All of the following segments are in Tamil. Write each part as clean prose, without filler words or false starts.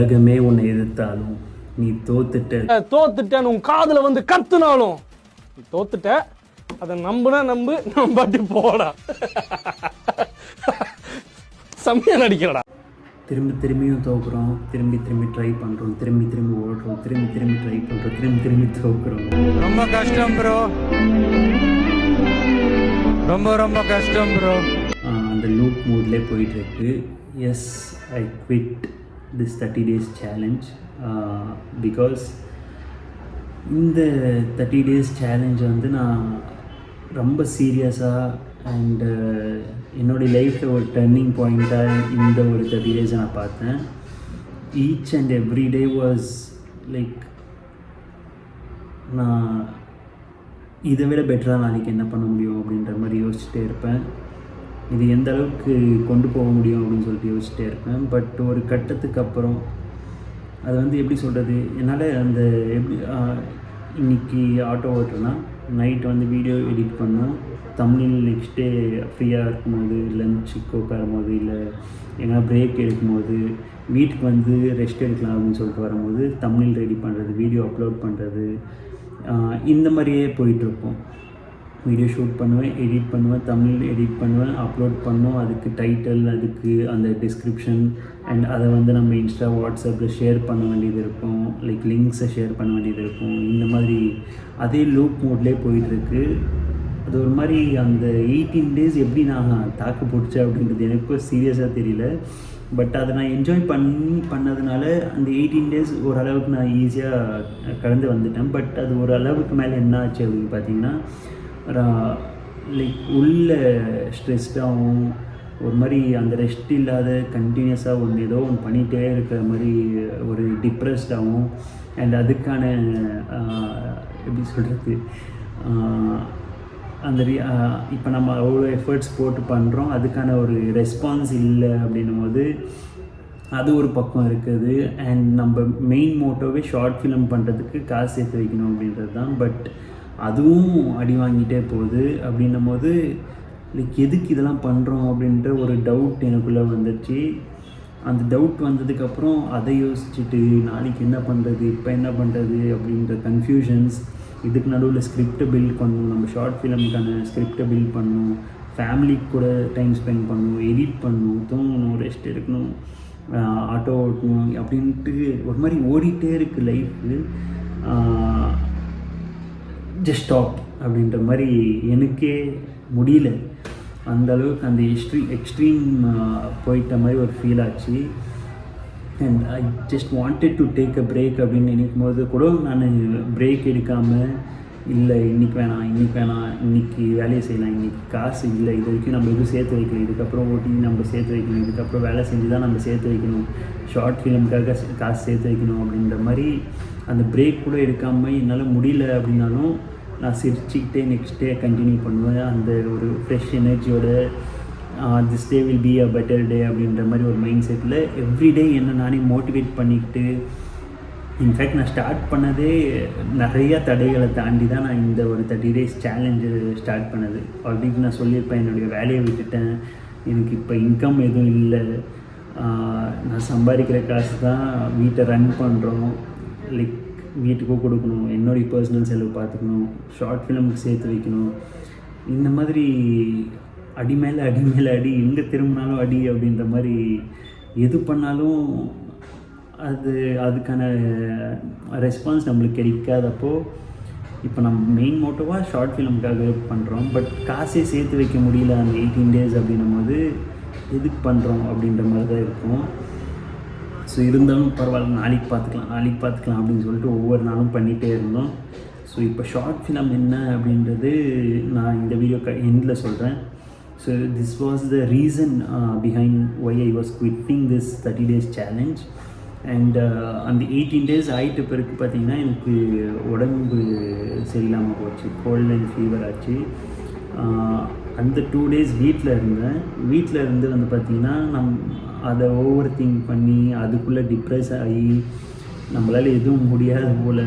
உலகமே உன்னை எதிர்த்தாலும் நீ தோத்துட்டேன்னு உன் காதுல வந்து கத்துனாலும் நீ தோத்துட்ட. அதை நம்புனா நம்பு, நம்பாட்டி போடா. செம்மையா நடிக்கிறடா. திரும்பியும் தோக்குறோம், திரும்பி ட்ரை பண்ணுறோம், திரும்பி ஓடுறோம், திரும்பி ட்ரை பண்ணுறோம், திரும்பி தோக்குறோம். ரொம்ப கஷ்டம் ப்ரோ, ரொம்ப கஷ்டம் ப்ரோ. அந்த லூப் மூட்லேயே போயிட்டுருக்கு. Yes, I quit this 30 days challenge because இந்த 30 days சேலஞ்சை வந்து நான் ரொம்ப சீரியஸாக அண்டு என்னுடைய லைஃப்பில் ஒரு டர்னிங் பாயிண்ட்டாக இந்த ஒரு 30 days நான் பார்த்தேன். Each and every day was like நான் இதை விட பெட்டராக நாளைக்கு என்ன பண்ண முடியும் அப்படின்ற மாதிரி யோசிச்சுட்டே இருப்பேன். இது எந்த அளவுக்கு கொண்டு போக முடியும் அப்படின்னு சொல்லிட்டு யோசிச்சுட்டே இருப்பேன். பட் ஒரு கட்டத்துக்கு அப்புறம் அது வந்து எப்படி சொல்கிறது, என்னால் அந்த எப்படி இன்றைக்கி ஆட்டோ ஓட்டுறேன்னா நைட் வந்து வீடியோ எடிட் பண்ணோம், தமிழ் நெக்ஸ்ட் டே ஃப்ரீயாக இருக்கும்போது, லஞ்சுக்கு உட்காரும்போது, இல்லை எங்கன்னா பிரேக் எடுக்கும்போது, வீட்டுக்கு வந்து ரெஸ்ட் எடுக்கலாம் அப்படின்னு சொல்லிட்டு வரும்போது தமிழ் ரெடி பண்ணுறது, வீடியோ அப்லோட் பண்ணுறது, இந்த மாதிரியே போயிட்டுருப்போம். வீடியோ ஷூட் பண்ணுவேன், எடிட் பண்ணுவேன், தமிழ் எடிட் பண்ணுவேன், அப்லோட் பண்ணுவோம், அதுக்கு டைட்டில், அதுக்கு அந்த டிஸ்கிரிப்ஷன் அண்ட் அதை வந்து நம்ம இன்ஸ்டா வாட்ஸ்அப்பில் ஷேர் பண்ண வேண்டியது இருக்கும், லைக் லிங்க்ஸை ஷேர் பண்ண வேண்டியது இருக்கும். இந்த மாதிரி அதே லூப் மோட்லேயே போயிட்டுருக்கு. அது ஒரு மாதிரி அந்த 18 days எப்படி நான் தாக்கு பிடிச்சேன் அப்படின்றது எனக்கும் சீரியஸாக தெரியல. பட் அதை நான் என்ஜாய் பண்ணதுனால அந்த 18 days ஓரளவுக்கு நான் ஈஸியாக கடந்து வந்துட்டேன். பட் அது ஒரு அளவுக்கு மேலே என்ன ஆச்சு அப்படின்னு பார்த்தீங்கன்னா, லைக் உள்ள ஸ்ட்ரெஸ்டாகவும் ஒரு மாதிரி அந்த ரெஸ்ட் இல்லாத கண்டினியூஸாக ஏதோ ஒன்று பண்ணிகிட்டே இருக்கிற மாதிரி ஒரு டிப்ரெஸ்டாகவும் அண்ட் அதுக்கான எப்படி சொல்கிறது, அந்த இப்போ நம்ம அவ்வளோ எஃபர்ட்ஸ் போட்டு பண்ணுறோம், அதுக்கான ஒரு ரெஸ்பான்ஸ் இல்லை அப்படின்னும் போது அது ஒரு பக்கம் இருக்குது. அண்ட் நம்ம மெயின் மோட்டோவே ஷார்ட் ஃபிலிம் பண்ணுறதுக்கு காசு சேர்த்து வைக்கணும் அப்படின்றது தான். பட் அதுவும் அடி வாங்கிட்டே போகுது. அப்படின்னும் போது லைக் எதுக்கு இதெல்லாம் பண்ணுறோம் அப்படின்ற ஒரு டவுட் எனக்குள்ளே வந்துடுச்சு. அந்த டவுட் வந்ததுக்கப்புறம் அதை யோசிச்சுட்டு நாளைக்கு என்ன பண்ணுறது, இப்போ என்ன பண்ணுறது அப்படின்ற கன்ஃபியூஷன்ஸ், இதுக்கு நடுவில் ஸ்கிரிப்டை பில்ட் பண்ணணும், நம்ம ஷார்ட் ஃபிலிமுக்கான ஸ்கிரிப்டை பில்ட் பண்ணணும், ஃபேமிலிக்கு கூட டைம் ஸ்பெண்ட் பண்ணணும், எடிட் பண்ணணும், தூங்கணும், ரெஸ்ட் எடுக்கணும், ஆட்டோ ஓட்டணும் அப்படின்ட்டு ஒரு மாதிரி ஓடிட்டே இருக்குது லைஃபு. ஜஸ்ட் ஸ்டாப் அப்படின்ற மாதிரி எனக்கே முடியல. அந்த அளவுக்கு அந்த எக்ஸ்ட்ரீம் போயிட்ட மாதிரி ஒரு ஃபீல் ஆச்சு. And I just wanted to take a break அப்படின்னு நினைக்கும் போது கூட நான் பிரேக் எடுக்காமல், இல்லை இன்றைக்கி வேணாம், இன்றைக்கி வேலையை செய்யலாம், இன்றைக்கி காசு இல்லை, இது வரைக்கும் நம்ம எதுவும் சேர்த்து வைக்கணும், இதுக்கப்புறம் ஓட்டி நம்ம சேர்த்து வைக்கணும், இதுக்கப்புறம் வேலை செஞ்சு தான் நம்ம சேர்த்து வைக்கணும், ஷார்ட் ஃபிலிமுக்காக காசு சேர்த்து வைக்கணும் அப்படின்ற மாதிரி அந்த பிரேக் கூட எடுக்காமல் என்னால் முடியல. அப்படின்னாலும் நான் சிரிச்சுக்கிட்டே நெக்ஸ்ட் டே கண்டினியூ பண்ணுவேன். அந்த ஒரு ஃப்ரெஷ் எனர்ஜியோட this day will be a better day அப்படின்ற மாதிரி ஒரு மைண்ட் செட்டில் எவ்ரிடே என்ன நானே மோட்டிவேட் பண்ணிக்கிட்டு, இன்ஃபேக்ட் நான் ஸ்டார்ட் பண்ணதே நிறையா தடைகளை தாண்டி தான் நான் இந்த ஒரு 30 days சேலஞ்சு ஸ்டார்ட் பண்ணது. ஆல்ரெடி நான் சொல்லியிருப்பேன், என்னுடைய வேலையை விட்டுட்டேன், எனக்கு இப்போ இன்கம் எதுவும் இல்லை, நான் சம்பாதிக்கிற காசு தான் வீட்டை ரன் பண்ணுறோம், லைக் வீட்டுக்கும் கொடுக்கணும், என்னுடைய பர்சனல் செலவு பார்த்துக்கணும், ஷார்ட் ஃபிலிமுக்கு சேர்த்து வைக்கணும், இந்த மாதிரி அடி மேலே அடி, எங்கே திரும்பினாலும் அடி அப்படின்ற மாதிரி எது பண்ணாலும் அதுக்கான ரெஸ்பான்ஸ் நம்மளுக்கு கிடைக்காதப்போ இப்போ நம்ம மெயின் மோட்டோவாக ஷார்ட் ஃபிலிமுக்காக பண்ணுறோம். பட் காசே சேர்த்து வைக்க முடியல அந்த 18 days அப்படின்னும் போது எதுக்கு பண்ணுறோம் அப்படின்ற மாதிரி தான் இருக்கும். ஸோ இருந்தாலும் பரவாயில்ல, நாளைக்கு பார்த்துக்கலாம் அப்படின்னு சொல்லிட்டு ஒவ்வொரு நாளும் பண்ணிகிட்டே இருந்தோம். ஸோ இப்போ ஷார்ட் ஃபிலிம் என்ன அப்படின்றது நான் இந்த வீடியோ எண்டில் சொல்கிறேன். So this was the reason behind why I was quitting this 30 days challenge. And அந்த 18 days ஆகிட்ட பிறகு பார்த்திங்கன்னா எனக்கு உடம்பு சரியில்லாமல் போச்சு, கோல்ட் அண்ட் ஃபீவர் ஆச்சு. அந்த 2 days வீட்டில் இருந்து வந்து பார்த்திங்கன்னா அதை ஓவர் திங்க் பண்ணி அதுக்குள்ளே டிப்ரெஸ் ஆகி நம்மளால் எதுவும் முடியாத போல்,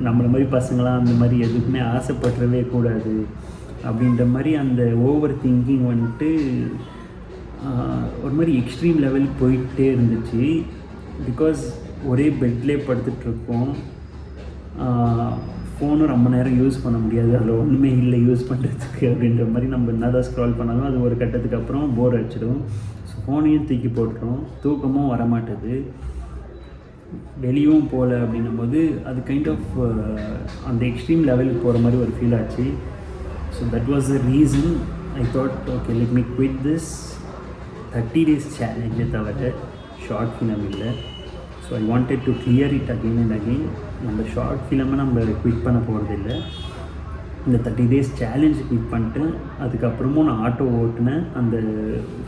நம்மளை மாதிரி பசங்களாம் அந்த மாதிரி எதுக்குமே ஆசைப்பட்டுறவே கூடாது அப்படின்ற மாதிரி அந்த ஓவர் திங்கிங் வந்துட்டு ஒரு மாதிரி எக்ஸ்ட்ரீம் லெவலுக்கு போயிட்டே இருந்துச்சு. பிகாஸ் ஒரே பெட்லேயே படுத்துட்ருக்கோம், ஃபோனும் ரொம்ப நேரம் யூஸ் பண்ண முடியாது, அதில் ஒன்றுமே இல்லை யூஸ் பண்ணுறதுக்கு அப்படின்ற மாதிரி நம்ம என்ன தான் ஸ்க்ரால் பண்ணாலும் அது ஒரு கட்டத்துக்கு அப்புறம் போர் அடிச்சிடும். ஸோ ஃபோனையும் தூக்கி போட்டுரும், தூக்கமும் வரமாட்டுது, வெளியும் போகல அப்படின்னும் போது அது கைண்ட் ஆஃப் அந்த எக்ஸ்ட்ரீம் லெவலுக்கு போகிற மாதிரி ஒரு ஃபீல் ஆச்சு. So that was the reason I thought okay let me quit this 30 days சேலஞ்சை தவிர ஷார்ட் ஃபிலிம் இல்லை. So I wanted to clear it again and again. நம்ம ஷார்ட் ஃபிலிமை நம்ம குவிட் பண்ண போகிறதில்ல, இந்த 30 days சேலஞ்சு குவிட் பண்ணிட்டு அதுக்கப்புறமும் நான் ஆட்டோ ஓட்டினேன். அந்த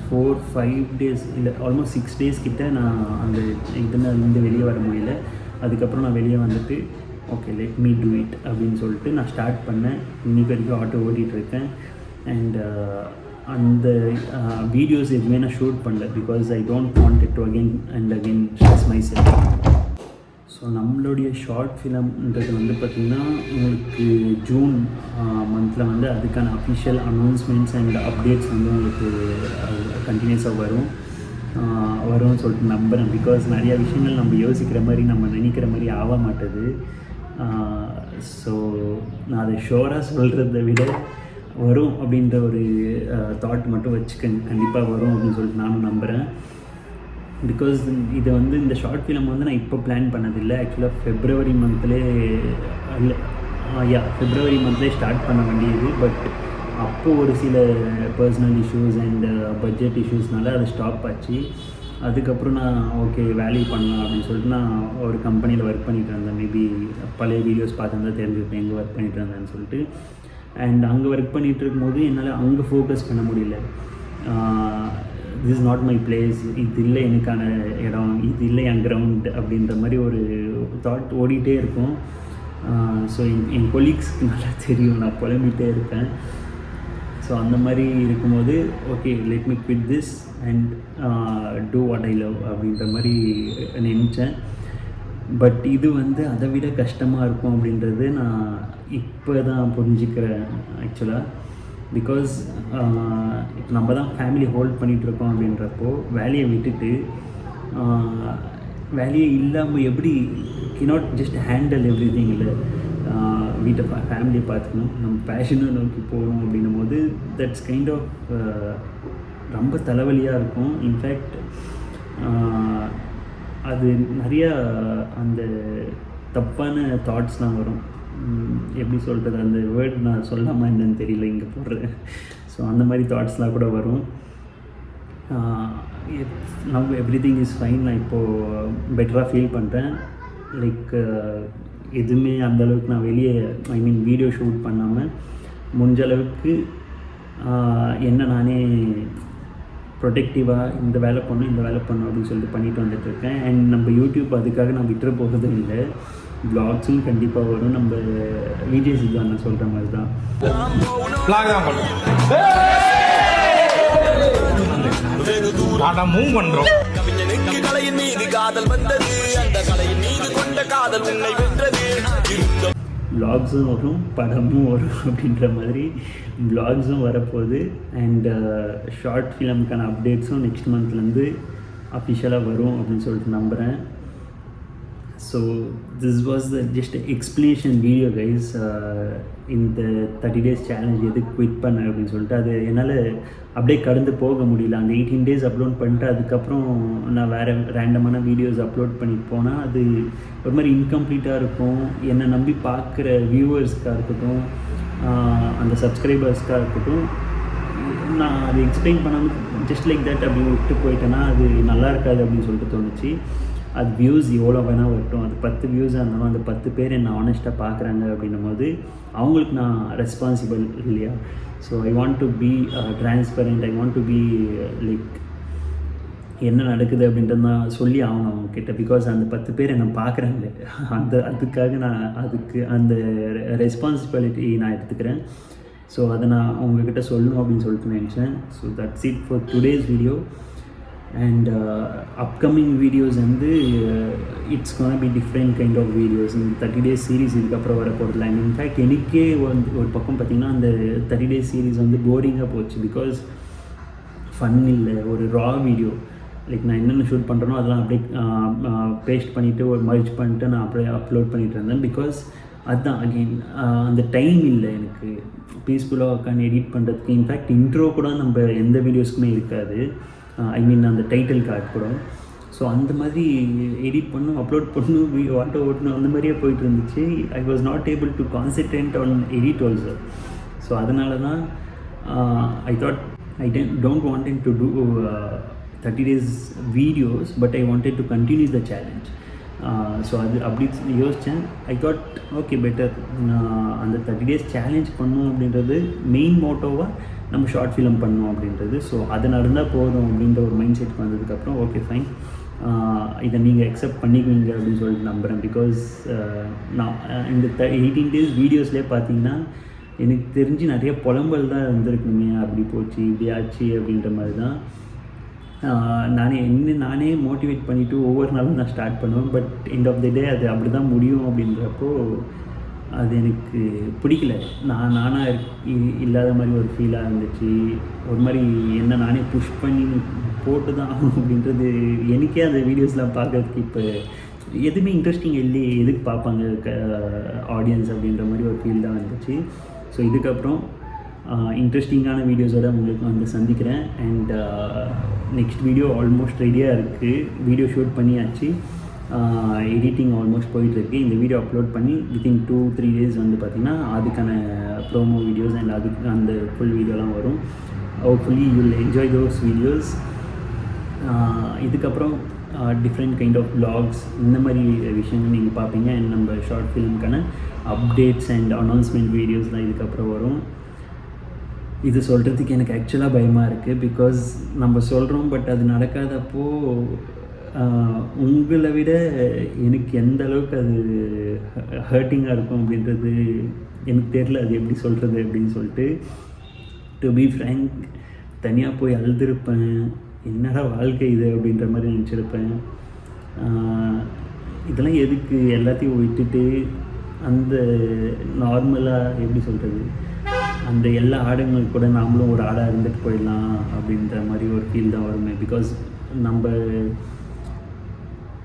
4-5 days இல்லை ஆல்மோஸ்ட் 6 days கிட்ட நான் அந்த இதுலேருந்து வெளியே வர முடியல. அதுக்கப்புறம் நான் வெளியே வந்துட்டு okay let me do it அப்படின்னு சொல்லிட்டு நான் ஸ்டார்ட் பண்ணேன். இன்றைக்கி வரைக்கும் ஆட்டோ ஓட்டிகிட்ருக்கேன். அண்ட் அந்த வீடியோஸ் எதுவுமே நான் ஷூட் பண்ணல because I don't want it to again and again stress my self. So நம்மளுடைய ஷார்ட் ஃபிலிம்ன்றது வந்து பார்த்திங்கன்னா உங்களுக்கு ஜூன் மந்தில் வந்து அதுக்கான அஃபிஷியல் அனௌன்ஸ்மெண்ட்ஸ் அண்ட் அப்டேட்ஸ் வந்து உங்களுக்கு கண்டினியூஸாக வரும்னு சொல்லிட்டு நம்புகிறேன். பிகாஸ் நிறையா விஷயங்கள் நம்ம யோசிக்கிற மாதிரி நம்ம நினைக்கிற மாதிரி ஆக மாட்டுது. ஸோ நான் அதை ஷோராக சொல்கிறத விட வரும் அப்படின்ற ஒரு தாட் மட்டும் கண்டிப்பாக வரும் அப்படின்னு சொல்லிட்டு நானும் நம்புகிறேன். பிகாஸ் இதை வந்து இந்த ஷார்ட் ஃபிலிம் வந்து நான் இப்போ பிளான் பண்ணதில்லை. ஆக்சுவலாக ஃபெப்ரவரி மந்த்லேயே ஸ்டார்ட் பண்ண வேண்டியது. பட் அப்போது ஒரு சில பர்சனல் இஷ்யூஸ் அண்ட் பட்ஜெட் இஷ்யூஸ்னால அது ஸ்டாப் ஆச்சு. அதுக்கப்புறம் நான் ஓகே வேல்யூ பண்ணலாம் அப்படின்னு சொல்லிட்டு நான் ஒரு கம்பெனியில் ஒர்க் பண்ணிகிட்டு இருந்தேன். மேபி பழைய வீடியோஸ் பார்த்துருந்தா தெரிஞ்சுருப்பேன் எங்கே ஒர்க் பண்ணிகிட்டு இருந்தேன்னு சொல்லிட்டு. அண்ட் அங்கே ஒர்க் பண்ணிகிட்டு இருக்கும்போது என்னால் அங்கே ஃபோக்கஸ் பண்ண முடியல. This is not my place, இது இல்லை எனக்கான இடம், இது இல்லை என் கிரவுண்ட் அப்படின்ற மாதிரி ஒரு தாட் ஓடிட்டே இருக்கும். ஸோ என் கொலீக்ஸ்க்கு நல்லா தெரியும் நான் புலம்பிகிட்டே இருப்பேன். ஸோ அந்த மாதிரி இருக்கும்போது okay let me quit this and do what I love அப்படின்ற மாதிரி நினச்சேன். பட் இது வந்து அதை விட கஷ்டமாக இருக்கும் அப்படின்றது நான் இப்போ தான் புரிஞ்சுக்கிறேன் ஆக்சுவலாக. பிகாஸ் இப்போ நம்ம தான் ஃபேமிலி ஹோல்ட் பண்ணிகிட்ருக்கோம் அப்படின்றப்போ வேலையை விட்டுட்டு வேலையே இல்லாமல் எப்படி cannot just handle everything இல்லை, வீட்டை ஃபேமிலியை பார்த்துக்கணும், நம்ம பேஷனை நோக்கி போகணும் அப்படின்னும் போது தட்ஸ் கைண்ட் ஆஃப் ரொம்ப தலைவலியாக இருக்கும். இன்ஃபேக்ட் அது நிறையா அந்த தப்பான தாட்ஸ்லாம் வரும். எப்படி சொல்கிறது, அந்த வேர்ட் நான் சொல்லாமல் என்னன்னு தெரியல இங்கே போடுறேன். ஸோ அந்த மாதிரி தாட்ஸ்லாம் கூட வரும். Now every thing is fine. நான் இப்போது பெட்டராக ஃபீல் பண்ணுறேன். லைக் எதுவுமே அந்தளவுக்கு நான் வெளியே வீடியோ ஷூட் பண்ணாமல் முடிஞ்ச அளவுக்கு என்ன நானே ப்ரொடெக்டிவாக இந்த வேலை பண்ணணும் அப்படின்னு சொல்லிட்டு பண்ணிட்டு வந்துட்டுருக்கேன். அண்ட் நம்ம யூடியூப் அதுக்காக நான் விட்டுற போகிறதும் இல்லை. வ்ளாக்ஸும் கண்டிப்பாக வரும். நம்ம விஜய் சித்தான் நான் சொல்கிற மாதிரி தான் மூவ் பண்ணுறோம். வ்ளாக்ஸும் வரும், படமும் வரும் அப்படின்ற மாதிரி வ்ளாக்ஸும் வரப்போகுது. அண்ட் ஷார்ட் ஃபிலிம்க்கான அப்டேட்ஸும் நெக்ஸ்ட் மந்த்லேருந்து அஃபிஷியலாக வரும் அப்படின்னு சொல்லிட்டு நம்புகிறேன். So this was the just explanation video guys. இந்த 30 days சேலஞ்ச் எதுக்கு குவிட் பண்ண அப்படின்னு சொல்லிட்டு அது என்னால் அப்படியே கடந்து போக முடியல. அந்த 18 days அப்லோட் பண்ணிட்டு அதுக்கப்புறம் நான் வேறு ரேண்டமான வீடியோஸ் அப்லோட் பண்ணிட்டு போனால் அது ஒரு மாதிரி இன்கம்ப்ளீட்டாக இருக்கும். என்னை நம்பி பார்க்குற வியூவர்ஸ்க்காக இருக்கட்டும், அந்த சப்ஸ்கிரைபர்ஸ்க்காக இருக்கட்டும், நான் அது எக்ஸ்பிளைன் பண்ணாமல் ஜஸ்ட் லைக் தட் அப்படி விட்டு போயிட்டேன்னா அது நல்லா இருக்காது அப்படின்னு சொல்லிட்டு தோணுச்சு. அது வியூஸ் எவ்வளோ வேணால் வரட்டும், அது 10 வியூஸாக இருந்தாலும் அந்த 10 பேர் என்னை ஆனஸ்ட்டாக பார்க்குறாங்க அப்படின்னும் போது அவங்களுக்கு நான் ரெஸ்பான்சிபிள் இல்லையா. So I want to be transparent, I want to be like என்ன நடக்குது அப்படின்றது நான் சொல்லி ஆகணும் அவங்கக்கிட்ட. பிகாஸ் அந்த 10 பேர் என்னை பார்க்குறாங்க, அதுக்காக நான் அந்த ரெஸ்பான்சிபிலிட்டி நான் எடுத்துக்கிறேன். ஸோ அதை நான் அவங்கக்கிட்ட சொல்லணும் அப்படின்னு சொல்லிட்டு நினச்சேன். So that's it for today's video. And upcoming videos வந்து it's gonna be different kind of videos. இந்த 30 days சீரீஸ் இதுக்கப்புறம் வர போகிறதுல. அண்ட் இன்ஃபேக்ட் எனக்கே ஒரு பக்கம் பார்த்திங்கன்னா அந்த 30 days சீரீஸ் வந்து போரிங்காக போச்சு. பிகாஸ் ஃபன் இல்லை, ஒரு ரா வீடியோ. லைக் நான் என்னென்ன ஷூட் பண்ணுறனோ அதெல்லாம் அப்படியே பேஸ்ட் பண்ணிவிட்டு ஒரு மர்ஜ் பண்ணிட்டு நான் அப்படியே அப்லோட் பண்ணிகிட்டு இருந்தேன். பிகாஸ் அதுதான் அகெயின் அந்த டைம் இல்லை எனக்கு பீஸ்ஃபுல்லாக உட்காந்து எடிட் பண்ணுறதுக்கு. இன்ஃபேக்ட் இன்ட்ரோ கூட நம்ம எந்த வீடியோஸ்க்குமே இருக்காது, ஐ மீன் அந்த டைட்டில் கார்டு கூட. ஸோ அந்த மாதிரி எடிட் பண்ணும், அப்லோட் பண்ணும், ஆட்டோ ஓட்டணும், அந்த மாதிரியே போயிட்டு இருந்துச்சு. I was not able to concentrate on edit also. So அதனால தான் I thought I don't wanted to do 30 days videos, but I wanted to continue the challenge. So அது அப்படி யோசித்தேன். ஐ தாட் ஓகே பெட்டர் அந்த 30 days சேலஞ்ச் பண்ணணும் அப்படின்றது மெயின் மோட்டோவாக நம்ம ஷார்ட் ஃபிலிம் பண்ணணும் அப்படின்றது. ஸோ அது நடந்தால் போதும் அப்படின்ற ஒரு மைண்ட் செட் வந்ததுக்கப்புறம் ஓகே ஃபைன், இதை நீங்கள் அக்செப்ட் பண்ணிக்குவீங்க அப்படின்னு சொல்லிட்டு நம்புகிறேன். பிகாஸ் நான் இந்த 18 days வீடியோஸ்லேயே பார்த்தீங்கன்னா எனக்கு தெரிஞ்சு நிறைய புலம்பல் தான் இருந்திருக்குமே, அப்படி போச்சு இப்படி ஆச்சு அப்படின்ற மாதிரி தான். நானே மோட்டிவேட் பண்ணிவிட்டு ஒவ்வொரு நாளும் நான் ஸ்டார்ட் பண்ணுவேன். பட் எண்ட் ஆஃப் த டே அது அப்படி தான் முடியும் அப்படின்றப்போ அது எனக்கு பிடிக்கல. நானாக இல்லாத மாதிரி ஒரு ஃபீலாக இருந்துச்சு. ஒரு மாதிரி என்ன நானே புஷ் பண்ணி போட்டு தான் ஆகணும் அப்படின்றது. எனக்கே அந்த வீடியோஸ்லாம் பார்க்கறதுக்கு இப்போ எதுவுமே இன்ட்ரெஸ்டிங் இல்லையே, எதுக்கு பார்ப்பாங்க ஆடியன்ஸ் அப்படின்ற மாதிரி ஒரு ஃபீல் தான் வந்துச்சு. ஸோ இதுக்கப்புறம் இன்ட்ரெஸ்டிங்கான வீடியோஸோடு உங்களுக்கு வந்து சந்திக்கிறேன். அண்ட் நெக்ஸ்ட் வீடியோ ஆல்மோஸ்ட் ரெடியாக இருக்குது. வீடியோ ஷூட் பண்ணியாச்சு, எடிட்டிங் ஆல்மோஸ்ட் போயிட்டுருக்கு. இந்த வீடியோ அப்லோட் பண்ணி வித்தின் 2-3 days வந்து பார்த்திங்கன்னா அதுக்கான ப்ரோமோ வீடியோஸ் அண்ட் அதுக்கு அந்த ஃபுல் வீடியோலாம் வரும். Hopefully you will enjoy those videos. இதுக்கப்புறம் டிஃப்ரெண்ட் கைண்ட் ஆஃப் vlogs இந்த மாதிரி விஷயங்கள் நீங்கள் பார்ப்பீங்க. அண்ட் நம்ம ஷார்ட் ஃபிலிமுக்கான அப்டேட்ஸ் அண்ட் அனௌன்ஸ்மெண்ட் வீடியோஸ் தான் இதுக்கப்புறம் வரும். இது சொல்கிறதுக்கு எனக்கு ஆக்சுவலாக பயமாக இருக்குது. பிகாஸ் நம்ம சொல்கிறோம், பட் அது நடக்காதப்போ உங்களை விட எனக்கு எந்த அளவுக்கு அது ஹர்ட்டிங்காக இருக்கும் அப்படின்றது எனக்கு தெரியல, அது எப்படி சொல்கிறது அப்படின்னு சொல்லிட்டு. டு பி ஃப்ரேங்க், தனியாக போய் அழுதுருப்பேன், என்னடா வாழ்க்கை இது அப்படின்ற மாதிரி நினச்சிருப்பேன். இதெல்லாம் எதுக்கு, எல்லாத்தையும் விட்டுட்டு அந்த நார்மலாக எப்படி சொல்கிறது, அந்த எல்லா ஆடுங்களுக்கு கூட நாமளும் ஒரு ஆடாக இருந்துட்டு போயிடலாம் அப்படின்ற மாதிரி ஒரு ஃபீல் தான் வருமே. பிகாஸ் நம்ம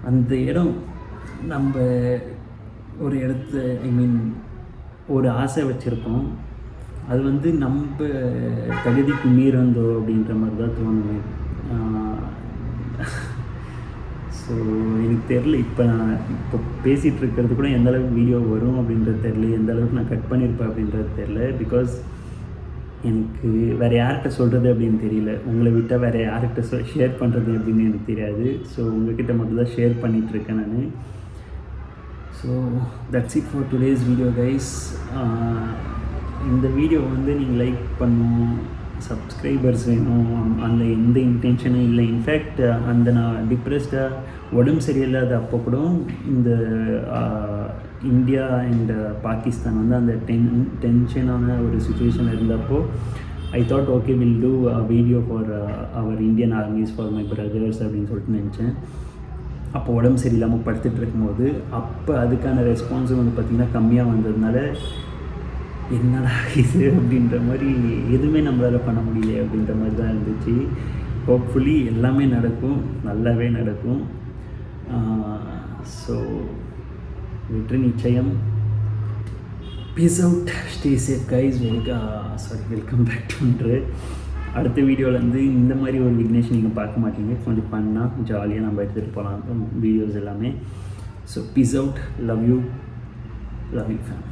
அந்த இடம், நம்ம ஒரு இடத்த ஐ மீன் ஒரு ஆசை வச்சுருப்போம், அது வந்து நம்ம தகுதிக்கு மீறந்தோ அப்படின்ற மாதிரி தான் தோணுமே. ஸோ எனக்கு தெரில, இப்போ பேசிகிட்டு இருக்கிறது கூட எந்த அளவுக்கு வீடியோ வரும் அப்படின்றது தெரில, எந்த அளவுக்கு நான் கட் பண்ணியிருப்பேன் அப்படின்றது தெரில. பிகாஸ் எனக்கு வேறு யார்கிட்ட சொல்கிறது அப்படின்னு தெரியல. உங்களை விட்டால் வேறு யார்கிட்ட ஷேர் பண்ணுறது அப்படின்னு எனக்கு தெரியாது. ஸோ உங்கள்கிட்ட மட்டும் தான் ஷேர் பண்ணிகிட்ருக்கேன் நான். So that's it for today's video guys. இந்த வீடியோ வந்து நீங்கள் லைக் பண்ணணும், சப்ஸ்கிரைபர்ஸ் வேணும், அந்த எந்த இன்டென்ஷனும் இல்லை. இன்ஃபேக்ட் அந்த நான் டிப்ரெஸ்டாக உடம்பு சரியில்லாத அப்போ கூட இந்த இந்தியா அண்ட் பாகிஸ்தான் வந்து அந்த டென்ஷனான ஒரு சுச்சுவேஷன் இருந்தப்போ I thought okay will do video for our Indian armies for my brothers அப்படின்னு சொல்லிட்டு நினச்சேன். அப்போ உடம்பு சரியில்லாமல் படுத்துட்டு இருக்கும்போது அப்போ அதுக்கான ரெஸ்பான்ஸும் வந்து பார்த்திங்கன்னா கம்மியாக வந்ததுனால என்னடா இது அப்படின்ற மாதிரி, எதுவுமே நம்மளால் பண்ண முடியல அப்படின்ற மாதிரி தான் இருந்துச்சு. ஹோப்ஃபுல்லி எல்லாமே நடக்கும், நல்லாவே நடக்கும். ஸோ வெற்றி நிச்சயம். Peace out, stay safe guys. Welcome back to அடுத்த வீடியோவில் வந்து இந்த மாதிரி ஒரு விக்னேஷ் நீங்கள் பார்க்க மாட்டீங்க. கொஞ்சம் பண்ணால் ஜாலியாக நம்ம எடுத்துகிட்டு போகலாம் வீடியோஸ் எல்லாமே. So peace out, love you fame.